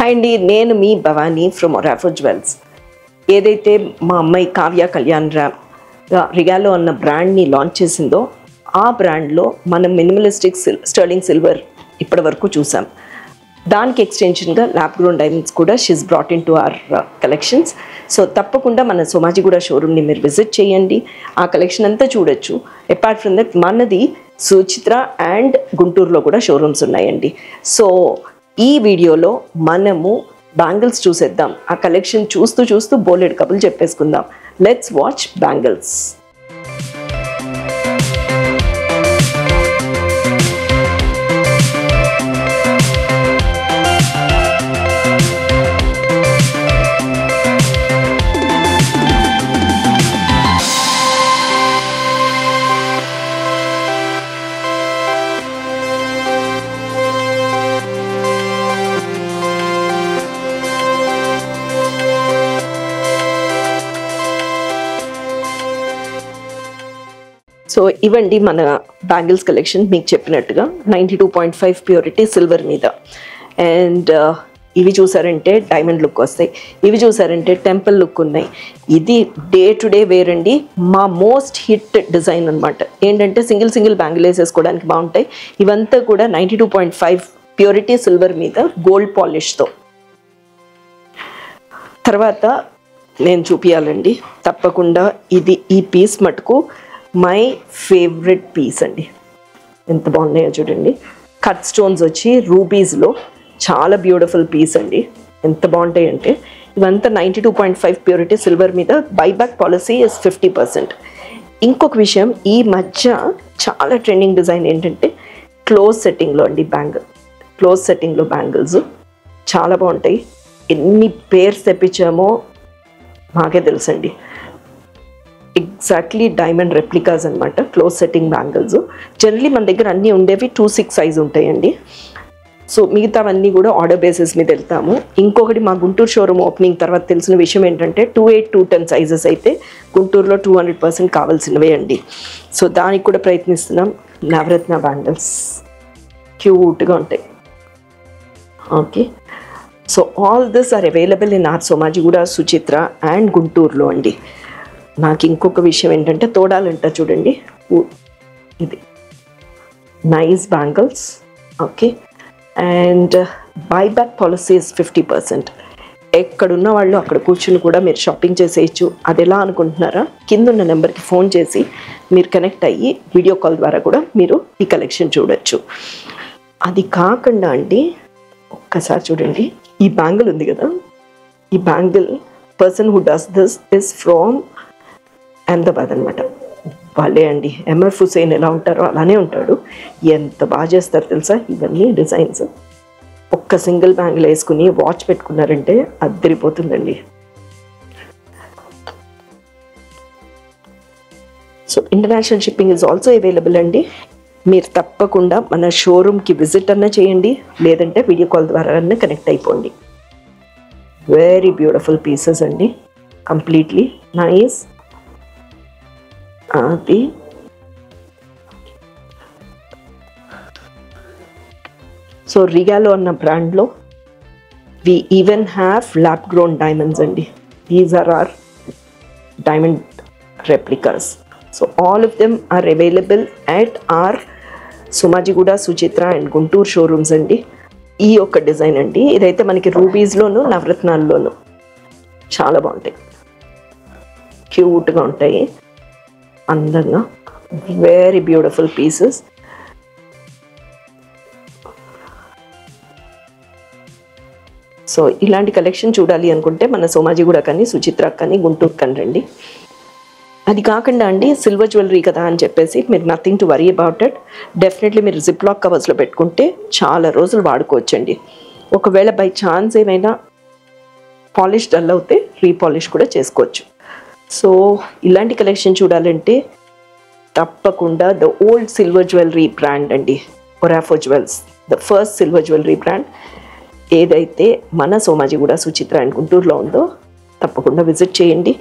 Hi అండి, నేను మీ Bhavani from ఒరాఫో jewels. ఏదైతే మా అమ్మాయి కావ్య కళ్యాణ్ రామ్ రిగాలో అన్న బ్రాండ్ని లాంచ్ చేసిందో ఆ బ్రాండ్లో మనం మినిమలిస్టిక్ స్టర్లింగ్ సిల్వర్ ఇప్పటి వరకు చూసాం. దానికి ఎక్స్టెన్షన్గా ల్యాబ్ గ్రోన్ డైమండ్స్ కూడా she's brought in to our collections. So తప్పకుండా మన సోమాజిగూడ షోరూమ్ని మీరు విజిట్ చేయండి, ఆ కలెక్షన్ అంతా చూడొచ్చు. అపార్ట్ ఫ్రమ్ దట్ మనది సుచిత్ర అండ్ గుంటూరులో కూడా షోరూమ్స్ ఉన్నాయండి. సో ఈ వీడియోలో మనము బ్యాంగిల్స్ చూసేద్దాం. ఆ కలెక్షన్ చూస్తూ బోలెడ్ కబుర్లు చెప్పేసుకుందాం. Let's watch bangles. సో ఇవండి మన బ్యాంగిల్స్ కలెక్షన్. మీకు చెప్పినట్టుగా 92.5 ప్యూరిటీ సిల్వర్ మీద. అండ్ ఇవి చూసారంటే డైమండ్ లుక్ వస్తాయి, ఇవి చూసారంటే టెంపుల్ లుక్ ఉన్నాయి. ఇది డే టు డే వేర్ అండి, మా మోస్ట్ హిట్ డిజైన్ అనమాట. ఏంటంటే సింగిల్ బ్యాంగిల్ వేసేసుకోవడానికి బాగుంటాయి. ఇవంతా కూడా 92.5 ప్యూరిటీ సిల్వర్ మీద గోల్డ్ పాలిష్తో. తర్వాత నేను చూపించాలండి తప్పకుండా, ఇది ఈ పీస్ మటుకు మై ఫేవరెట్ పీస్ అండి. ఎంత బాగున్నాయో చూడండి. కట్ స్టోన్స్ వచ్చి రూబీస్లో చాలా బ్యూటిఫుల్ పీస్ అండి. ఎంత బాగుంటాయి అంటే ఇవంతా 92.5 ప్యూరిటీ సిల్వర్ మీద. Buyback policy is 50%. ఇంకొక విషయం, ఈ మధ్య చాలా ట్రెండింగ్ డిజైన్ ఏంటంటే క్లోజ్ సెట్టింగ్లో అండి. క్లోజ్ సెట్టింగ్లో బ్యాంగిల్స్ చాలా బాగుంటాయి. ఎన్ని పేర్స్ తెప్పించామో మాకే తెలుసండి. ఎగ్జాక్ట్లీ డైమండ్ రెప్లికాస్ అనమాట క్లోజ్ సెట్టింగ్ బ్యాంగిల్స్. జనరలీ మన దగ్గర అన్నీ ఉండేవి 2-6 సైజ్ ఉంటాయండి. సో మిగతావన్నీ కూడా ఆర్డర్ బేసిస్ మీద వెళ్తాము. ఇంకొకటి, మా గుంటూరు షోరూమ్ ఓపెనింగ్ తర్వాత తెలిసిన విషయం ఏంటంటే 2-8, 2-10 సైజెస్ అయితే గుంటూరులో 200% కావాల్సినవే అండి. సో దానికి కూడా ప్రయత్నిస్తున్నాం. నవరత్న బ్యాంగిల్స్ క్యూట్గా ఉంటాయి. Okay, so all this are available in our Somajiguda, Suchitra and గుంటూరులో అండి. నాకు ఇంకొక విషయం ఏంటంటే తోడాలంట చూడండి, ఇది nice bangles. Okay, and buyback policy is 50%. ఎక్కడున్న వాళ్ళు అక్కడ కూర్చుని కూడా మీరు షాపింగ్ చేసేయచ్చు. అది ఎలా అనుకుంటున్నారా? కింద ఉన్న నెంబర్కి ఫోన్ చేసి మీరు కనెక్ట్ అయ్యి వీడియో కాల్ ద్వారా కూడా మీరు ఈ కలెక్షన్ చూడొచ్చు. అది కాకుండా అండి ఒక్కసారి చూడండి, ఈ బ్యాంగిల్ ఉంది కదా, ఈ bangle person who does this is from Ahmedabad అనమాట. వాళ్ళే అండి, ఎంఎఫ్ హుసేన్ ఎలా ఉంటారో అలానే ఉంటాడు. ఎంత బాగా చేస్తారు తెలుసా ఇవన్నీ డిజైన్స్. ఒక్క సింగిల్ బ్యాంగిల్ వేసుకుని వాచ్ పెట్టుకున్నారంటే అద్దరిపోతుందండి. So international shipping is also available అండి. మీరు తప్పకుండా మన షోరూమ్కి విజిట్ అన్నా చేయండి, లేదంటే వీడియో కాల్ ద్వారా అన్నా కనెక్ట్ అయిపోండి. వెరీ బ్యూటిఫుల్ పీసెస్ అండి, కంప్లీట్లీ నైస్. అది సో రిగాలో అన్న బ్రాండ్లో we even have lab grown diamonds అండి. These are our diamond replicas. So all of them are available at our Somajiguda, Suchitra and Guntur showrooms అండి. ఈ ఒక్క డిజైన్ అండి, ఇదైతే మనకి రూబీస్లోను నవరత్నాల్లోను చాలా బాగుంటాయి, క్యూట్గా ఉంటాయి, అందంగా. Very beautiful pieces. సో ఇలాంటి కలెక్షన్ చూడాలి అనుకుంటే మన సోమాజిగూడ కానీ, సుచిత్ర కానీ, గుంటూరు కానీ రండి. అది కాకుండా అండి సిల్వర్ జ్యువెలరీ కదా అని చెప్పేసి మీరు nothing to worry about it. Definitely మీరు జిప్ లాక్ కవర్స్లో పెట్టుకుంటే చాలా రోజులు వాడుకోవచ్చండి. ఒకవేళ బై ఛాన్స్ ఏమైనా పాలిష్ డల్ అవుతే రీపాలిష్ కూడా చేసుకోవచ్చు. సో ఇలాంటి కలెక్షన్ చూడాలంటే తప్పకుండా the old silver jewellery brand అండి, Orafo jewels, the first silver jewellery brand ఏదైతే మన సోమాజిగూడ, సుచిత్ర అండ్ గుంటూరులో ఉందో తప్పకుండా విజిట్ చేయండి.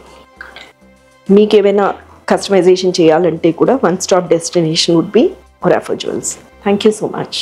మీకు ఏమైనా కస్టమైజేషన్ చేయాలంటే కూడా one stop destination would be Orafo Jewels. Thank you so much.